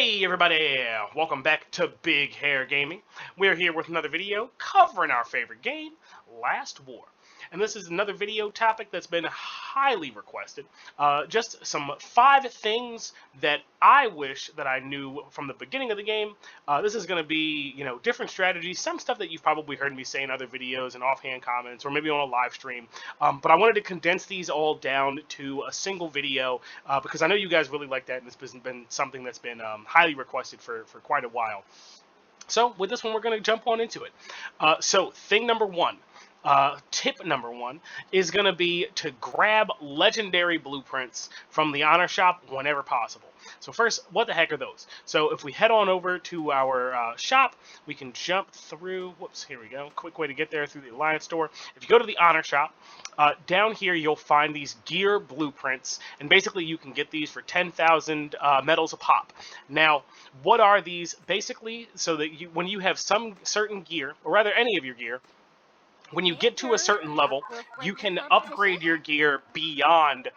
Hey everybody, welcome back to Big Hair Gaming. We're here with another video covering our favorite game, Last War. And this is another video topic that's been highly requested. Just some 5 things that I wish that I knew from the beginning of the game. This is going to be, different strategies, some stuff that you've probably heard me say in other videos and offhand comments, or maybe on a live stream. But I wanted to condense these all down to a single video because I know you guys really like that, and it's been something that's been highly requested for quite a while. So with this one, we're going to jump on into it. So thing number one. Tip number one is going to be to grab legendary blueprints from the honor shop whenever possible. So first, what the heck are those? So if we head on over to our shop, we can jump through, whoops, here we go, quick way to get there through the Alliance store. If you go to the honor shop, down here you'll find these gear blueprints, and basically you can get these for 10,000 medals a pop. Now, what are these? Basically, so that when you have some certain gear, or rather any of your gear, when you get to a certain level, you can upgrade your gear beyond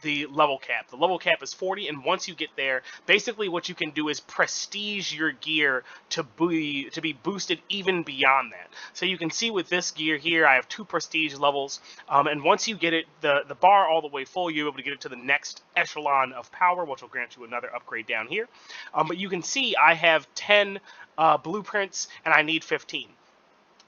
the level cap. The level cap is 40, and once you get there, basically what you can do is prestige your gear to be boosted even beyond that. So you can see with this gear here, I have 2 prestige levels, and once you get it, the bar all the way full, you're able to get it to the next echelon of power, which will grant you another upgrade down here. But you can see I have 10 blueprints, and I need 15.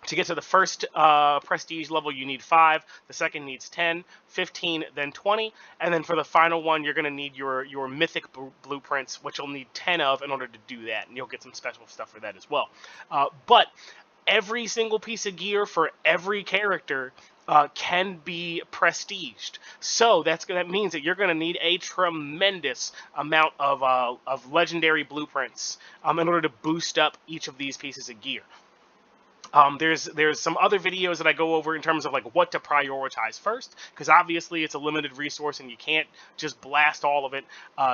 To get to the first prestige level, you need 5. The second needs 10, 15, then 20. And then for the final one, you're going to need your mythic blueprints, which you'll need 10 of in order to do that. And you'll get some special stuff for that as well. But every single piece of gear for every character can be prestiged. So that means that you're going to need a tremendous amount of legendary blueprints in order to boost up each of these pieces of gear. There's some other videos that I go over in terms of like what to prioritize first, because obviously it's a limited resource and you can't just blast all of it.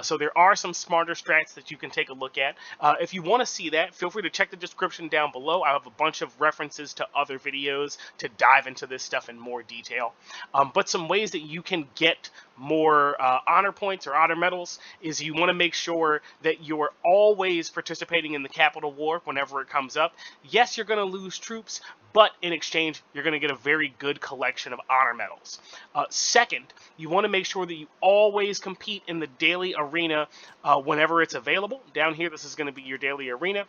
So there are some smarter strats that you can take a look at. If you want to see that, feel free to check the description down below. I have a bunch of references to other videos to dive into this stuff in more detail. But some ways that you can get more honor points or honor medals is you want to make sure that you're always participating in the capital war whenever it comes up. Yes, you're going to lose troops, but in exchange, you're going to get a very good collection of honor medals. Second, you want to make sure that you always compete in the daily arena whenever it's available. Down here, this is going to be your daily arena.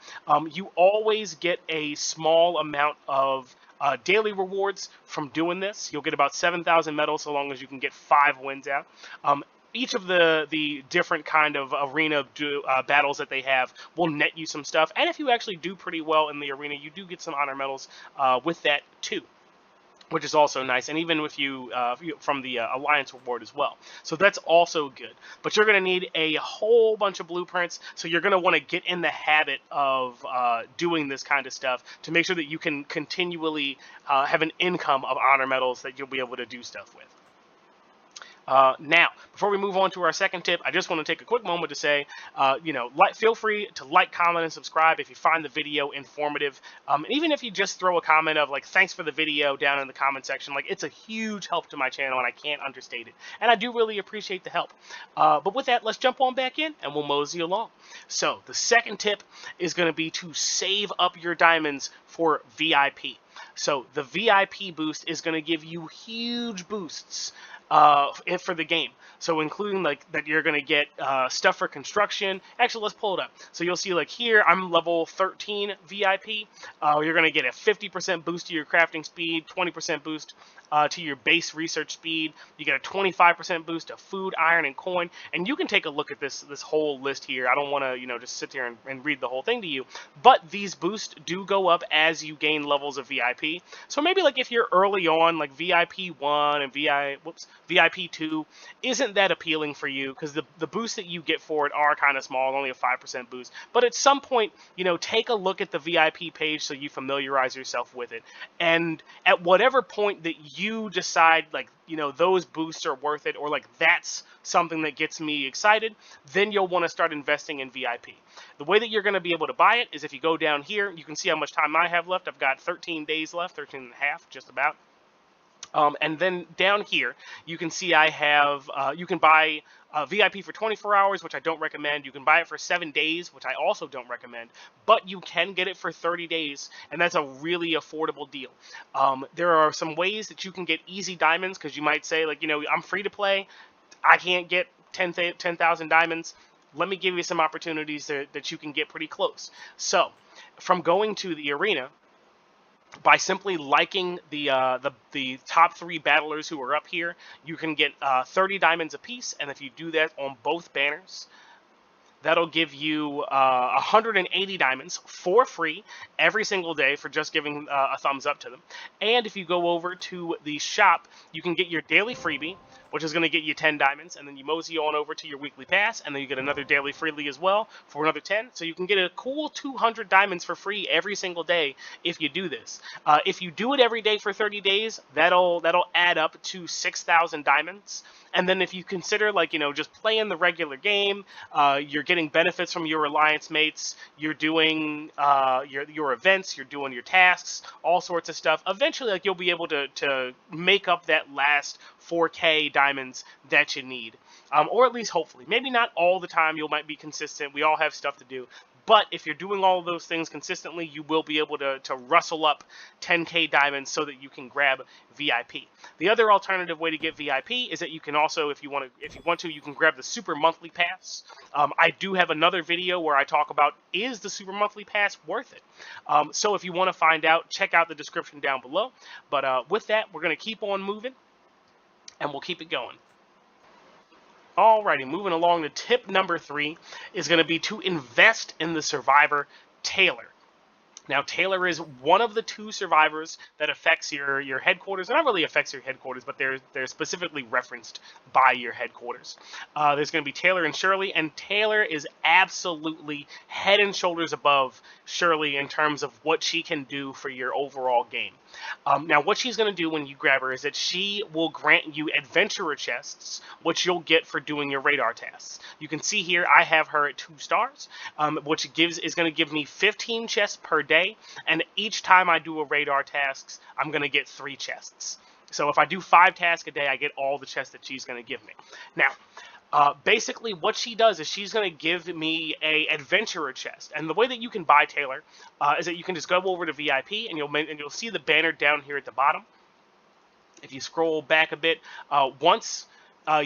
You always get a small amount of daily rewards from doing this. You'll get about 7,000 medals so long as you can get 5 wins out. Each of the different kind of arena battles that they have will net you some stuff. And if you actually do pretty well in the arena, you do get some honor medals with that too, which is also nice, and even with you from the Alliance reward as well. So that's also good. But you're going to need a whole bunch of blueprints, so you're going to want to get in the habit of doing this kind of stuff to make sure that you can continually have an income of honor medals that you'll be able to do stuff with. Now, before we move on to our second tip, I just want to take a quick moment to say, feel free to like, comment, and subscribe if you find the video informative. And even if you just throw a comment of like, thanks for the video down in the comment section, like it's a huge help to my channel and I can't understate it. And I do really appreciate the help. But with that, let's jump on back in and we'll mosey along. So the second tip is going to be to save up your diamonds for VIP. So the VIP boost is going to give you huge boosts for the game. So including like that you're going to get stuff for construction. Actually, let's pull it up. So you'll see like here, I'm level 13 VIP. You're going to get a 50% boost to your crafting speed, 20% boost to your base research speed. You get a 25% boost to food, iron, and coin. And you can take a look at this whole list here. I don't want to, just sit there and read the whole thing to you. But these boosts do go up as you gain levels of VIP. So maybe like if you're early on, like VIP 1 and VIP 2 isn't that appealing for you because the boosts that you get for it are kind of small, only a 5% boost. But at some point, take a look at the VIP page so you familiarize yourself with it. And at whatever point that you decide like, those boosts are worth it or like that's something that gets me excited, then you'll want to start investing in VIP. The way that you're going to be able to buy it is if you go down here, you can see how much time I have left. I've got 13 days left, 13 and a half, just about. And then down here, you can see I have, you can buy VIP for 24 hours, which I don't recommend. You can buy it for 7 days, which I also don't recommend. But you can get it for 30 days, and that's a really affordable deal. There are some ways that you can get easy diamonds, because you might say, like, I'm free to play. I can't get 10,000 diamonds. Let me give you some opportunities that you can get pretty close. So, from going to the arena, by simply liking the top 3 battlers who are up here, you can get 30 diamonds apiece, and if you do that on both banners, that'll give you 180 diamonds for free every single day for just giving a thumbs up to them. And if you go over to the shop, you can get your daily freebie, which is going to get you 10 diamonds, and then you mosey on over to your weekly pass, and then you get another daily freebie as well for another 10. So you can get a cool 200 diamonds for free every single day if you do this. If you do it every day for 30 days, that'll add up to 6,000 diamonds. And then if you consider, like, just playing the regular game, you're getting benefits from your alliance mates, you're doing your events, you're doing your tasks, all sorts of stuff. Eventually, like, you'll be able to make up that last 4K diamonds that you need. Or at least hopefully. Maybe not all the time, you might be consistent. We all have stuff to do. But if you're doing all of those things consistently, you will be able to rustle up 10K diamonds so that you can grab VIP. The other alternative way to get VIP is that you can also, if you want to, you can grab the Super Monthly Pass. I do have another video where I talk about, is the Super Monthly Pass worth it? So if you want to find out, check out the description down below. But with that, we're going to keep on moving, and we'll keep it going. Alrighty, moving along to tip number 3 is going to be to invest in the survivor Taylor. Now, Taylor is one of the 2 survivors that affects your headquarters. Not really affects your headquarters, but they're specifically referenced by your headquarters. There's going to be Taylor and Shirley, and Taylor is absolutely head and shoulders above Shirley in terms of what she can do for your overall game. Now, what she's going to do when you grab her is that she will grant you adventurer chests, which you'll get for doing your radar tasks. You can see here I have her at 2 stars, which is going to give me 15 chests per day, and each time I do a radar tasks, I'm going to get 3 chests. So if I do 5 tasks a day, I get all the chests that she's going to give me. Now, basically what she does is she's going to give me a adventurer chest, and the way that you can buy Taylor is that you can just go over to VIP, and you'll see the banner down here at the bottom. If you scroll back a bit, once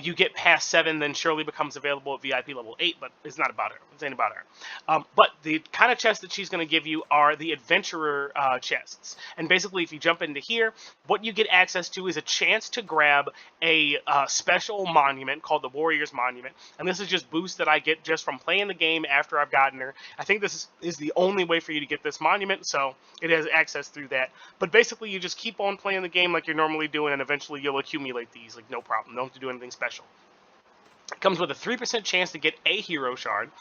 you get past 7, then Shirley becomes available at VIP level 8, but it's not about her. It ain't about her. But the kind of chests that she's going to give you are the adventurer chests. And basically, if you jump into here, what you get access to is a chance to grab a special monument called the Warrior's Monument. And this is just boost that I get just from playing the game after I've gotten her. I think this is the only way for you to get this monument, so it has access through that. But basically, you just keep on playing the game like you're normally doing, and eventually you'll accumulate these, like, no problem. Don't have to do anything special. It comes with a 3% chance to get a hero shard.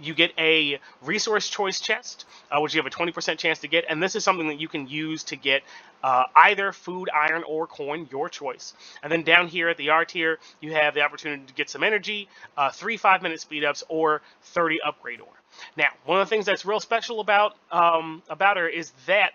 You get a resource choice chest, which you have a 20% chance to get, and this is something that you can use to get either food, iron, or coin, your choice. And then down here at the R tier, you have the opportunity to get some energy, 3 5-minute speed ups, or 30 upgrade ore. Now, one of the things that's real special about her is that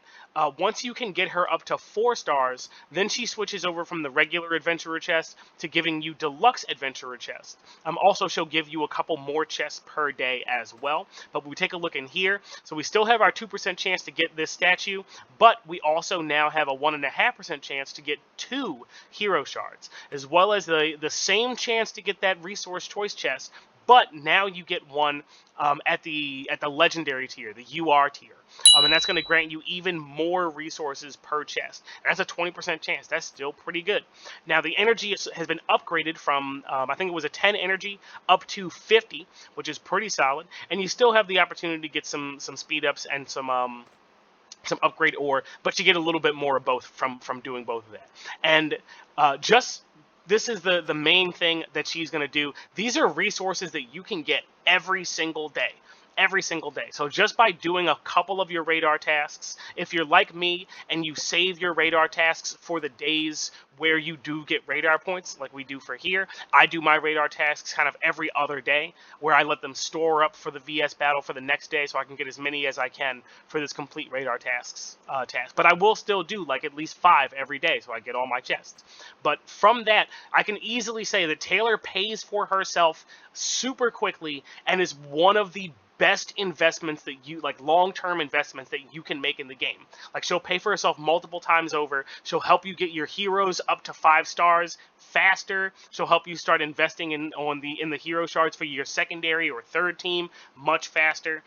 once you can get her up to 4 stars, then she switches over from the regular adventurer chest to giving you deluxe adventurer chest. Also, she'll give you a couple more chests per day as well. But we take a look in here. So we still have our 2% chance to get this statue, but we also now have a 1.5% chance to get 2 hero shards, as well as the same chance to get that resource choice chest. But now you get one at the legendary tier, the UR tier. And that's going to grant you even more resources per chest. And that's a 20% chance. That's still pretty good. Now, the energy has been upgraded from, I think it was a 10 energy, up to 50, which is pretty solid. And you still have the opportunity to get some speed ups and some upgrade ore, but you get a little bit more of both from doing both of that. And this is the main thing that she's going to do. These are resources that you can get every single day. every single day. So just by doing a couple of your radar tasks, if you're like me and you save your radar tasks for the days where you do get radar points, like we do for here, I do my radar tasks kind of every other day, where I let them store up for the VS battle for the next day, so I can get as many as I can for this complete radar tasks task. But I will still do like at least 5 every day, so I get all my chests. But from that, I can easily say that Taylor pays for herself super quickly and is one of the best investments that you like, long-term investments that you can make in the game. Like, she'll pay for herself multiple times over. She'll help you get your heroes up to 5 stars faster. She'll help you start investing in the hero shards for your secondary or third team much faster.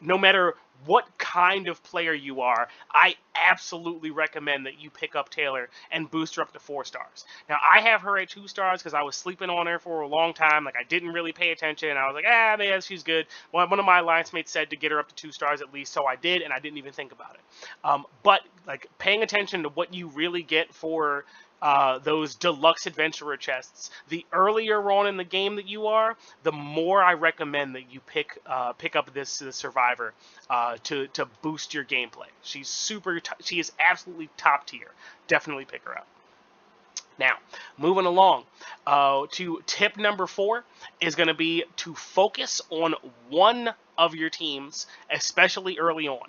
No matter what kind of player you are, I absolutely recommend that you pick up Taylor and boost her up to 4 stars. Now, I have her at 2 stars because I was sleeping on her for a long time. Like, I didn't really pay attention. I was like, man, she's good. One of my alliance mates said to get her up to 2 stars at least, so I did, and I didn't even think about it. But like, paying attention to what you really get for those deluxe adventurer chests, the earlier on in the game that you are, the more I recommend that you pick up this survivor to boost your gameplay. She is absolutely top tier. Definitely pick her up. Now, moving along to tip number 4 is going to be to focus on one of your teams, especially early on.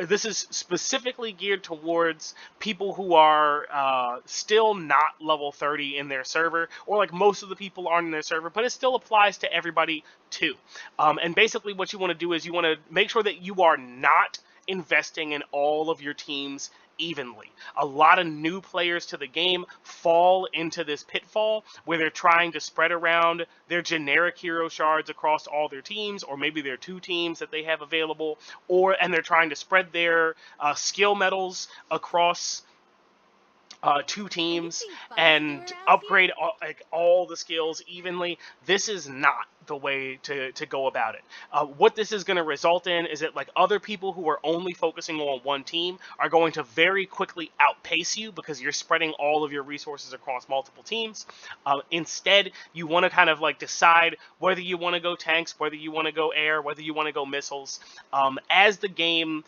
This is specifically geared towards people who are still not level 30 in their server, or like most of the people aren't in their server, but it still applies to everybody too. And basically what you want to do is you want to make sure that you are not investing in all of your teams evenly. A lot of new players to the game fall into this pitfall where they're trying to spread around their generic hero shards across all their teams, or maybe their 2 teams that they have available, and they're trying to spread their skill medals across 2 teams and upgrade all the skills evenly. This is not the way to go about it. What this is going to result in is that like other people who are only focusing on one team are going to very quickly outpace you because you're spreading all of your resources across multiple teams. Instead, you want to kind of like decide whether you want to go tanks, whether you want to go air, whether you want to go missiles. As the game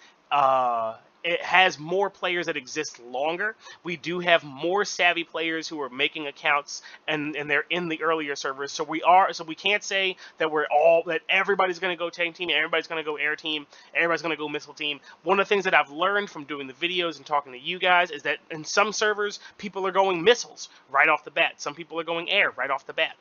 it has more players that exist longer, we do have more savvy players who are making accounts and they're in the earlier servers. So we can't say that everybody's going to go tank team, everybody's going to go air team, everybody's going to go missile team. One of the things that I've learned from doing the videos and talking to you guys is that in some servers, people are going missiles right off the bat. Some people are going air right off the bat.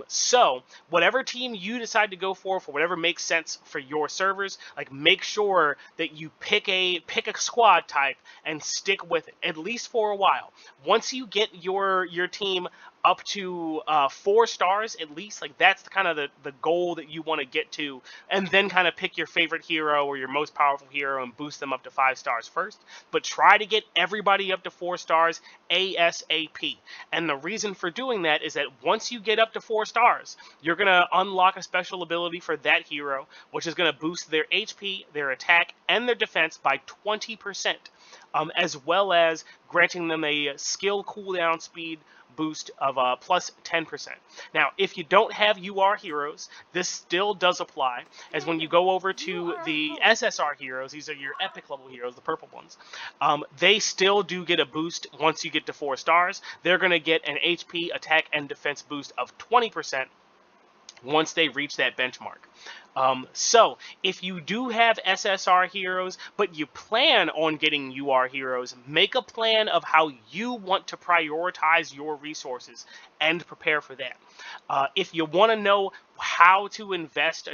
So whatever team you decide to go for whatever makes sense for your servers, like, make sure that you pick a squad type and stick with it, at least for a while. Once you get your team up to 4 stars at least, like, that's kind of the goal that you want to get to, and then kind of pick your favorite hero or your most powerful hero and boost them up to 5 stars first. But try to get everybody up to 4 stars ASAP. And the reason for doing that is that once you get up to 4 stars, you're going to unlock a special ability for that hero, which is going to boost their HP, their attack, and their defense by 20%, as well as granting them a skill cooldown speed boost of plus 10%. Now, if you don't have UR heroes, this still does apply, as when you go over to the SSR heroes, these are your epic level heroes, the purple ones, they still do get a boost once you get to 4 stars. They're going to get an HP, attack, and defense boost of 20% once they reach that benchmark. So if you do have SSR heroes, but you plan on getting UR heroes, make a plan of how you want to prioritize your resources and prepare for that. If you want to know how to invest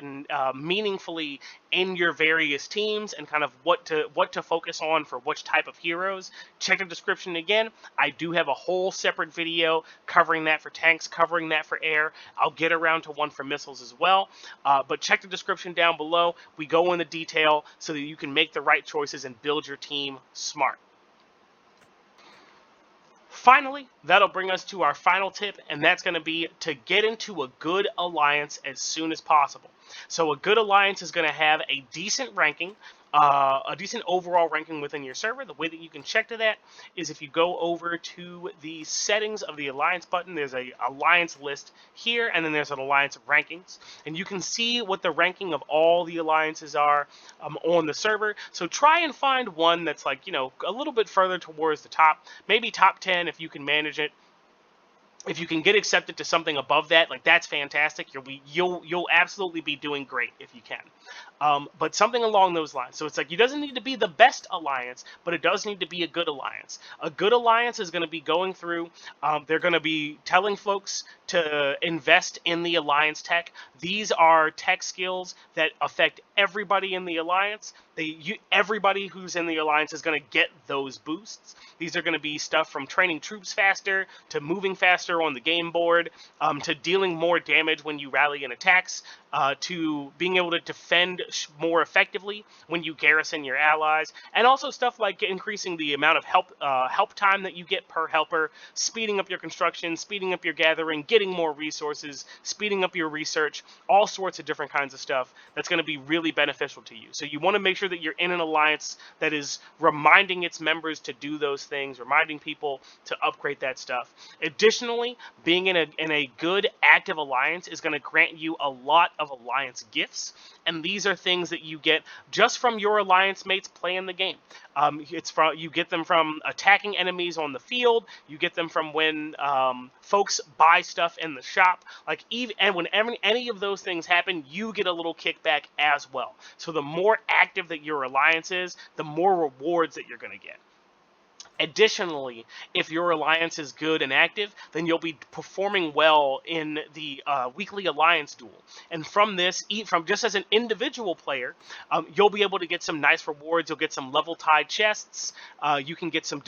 meaningfully in your various teams and kind of what to focus on for which type of heroes, check the description again. I do have a whole separate video covering that for tanks, covering that for air. I'll get around to one for missiles as well. But check the description down below. We go into detail so that you can make the right choices and build your team smart. Finally, that'll bring us to our final tip, and that's going to be to get into a good alliance as soon as possible. So a good alliance is going to have a decent ranking, a decent overall ranking within your server. The way that you can check to that is if you go over to the settings of the alliance button, there's a alliance list here, and then there's an alliance rankings, and you can see what the ranking of all the alliances are on the server. So try and find one that's like, you know, a little bit further towards the top, maybe top 10 if you can manage it. If you can get accepted to something above that, like that's fantastic. You'll absolutely be doing great if you can. But something along those lines. So it's like it doesn't need to be the best alliance, but it does need to be a good alliance. A good alliance is going to be going through. They're going to be telling folks to invest in the alliance tech. These are tech skills that affect everybody in the alliance. Everybody who's in the alliance is going to get those boosts. These are going to be stuff from training troops faster, to moving faster on the game board, to dealing more damage when you rally in attacks, to being able to defend more effectively when you garrison your allies, and also stuff like increasing the amount of help time that you get per helper, speeding up your construction, speeding up your gathering, getting more resources, speeding up your research, all sorts of different kinds of stuff that's going to be really beneficial to you. So you want to make sure that you're in an alliance that is reminding its members to do those things, reminding people to upgrade that stuff. Additionally, being in a good active alliance is going to grant you a lot of alliance gifts, and these are things that you get just from your alliance mates playing the game. You get them from attacking enemies on the field. You get them from when folks buy stuff in the shop. And when any of those things happen, you get a little kickback as well. So the more active that your alliance is, the more rewards that you're going to get. Additionally, if your alliance is good and active, then you'll be performing well in the weekly alliance duel. And from this, from just as an individual player, you'll be able to get some nice rewards. You'll get some level tied chests. You can get some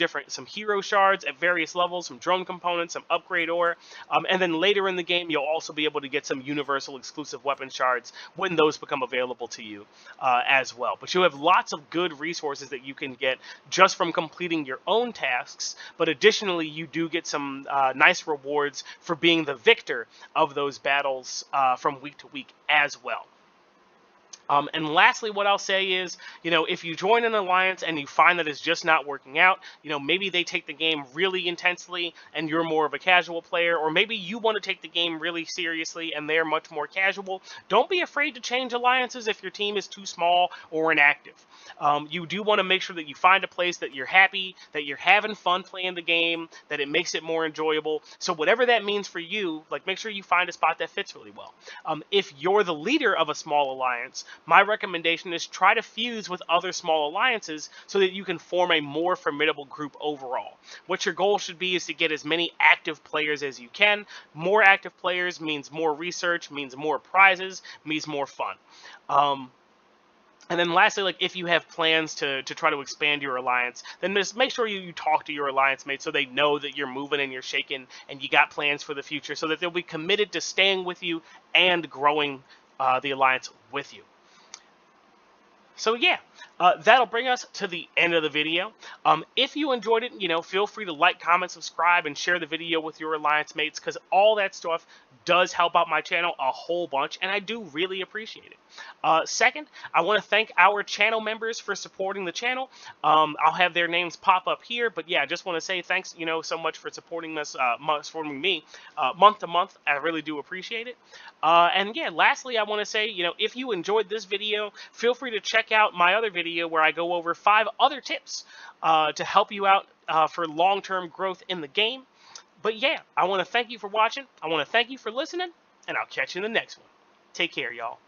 hero shards at various levels, some drone components, some upgrade ore. And then later in the game, you'll also be able to get some universal exclusive weapon shards when those become available to you as well. But you have lots of good resources that you can get just from completing your own tasks, but additionally you do get some nice rewards for being the victor of those battles from week to week as well. And lastly, what I'll say is, if you join an alliance and you find that it's just not working out, maybe they take the game really intensely and you're more of a casual player, or maybe you want to take the game really seriously and they're much more casual. Don't be afraid to change alliances if your team is too small or inactive. You do want to make sure that you find a place that you're happy, that you're having fun playing the game, that it makes it more enjoyable. So whatever that means for you, make sure you find a spot that fits really well. If you're the leader of a small alliance, my recommendation is try to fuse with other small alliances so that you can form a more formidable group overall. What your goal should be is to get as many active players as you can. More active players means more research, means more prizes, means more fun. And then lastly, if you have plans to try to expand your alliance, then just make sure you talk to your alliance mates so they know that you're moving and you're shaking and you got plans for the future, so that they'll be committed to staying with you and growing the alliance with you. So yeah, that'll bring us to the end of the video. If you enjoyed it, feel free to like, comment, subscribe, and share the video with your alliance mates, because all that stuff does help out my channel a whole bunch, and I do really appreciate it. Second, I want to thank our channel members for supporting the channel. I'll have their names pop up here, but yeah, I just want to say thanks, so much for supporting us, supporting me month to month. I really do appreciate it. And yeah, lastly, I want to say, if you enjoyed this video, feel free to check out my other video where I go over 5 other tips to help you out for long-term growth in the game. But yeah, I want to thank you for watching. I want to thank you for listening, and I'll catch you in the next one. Take care, y'all.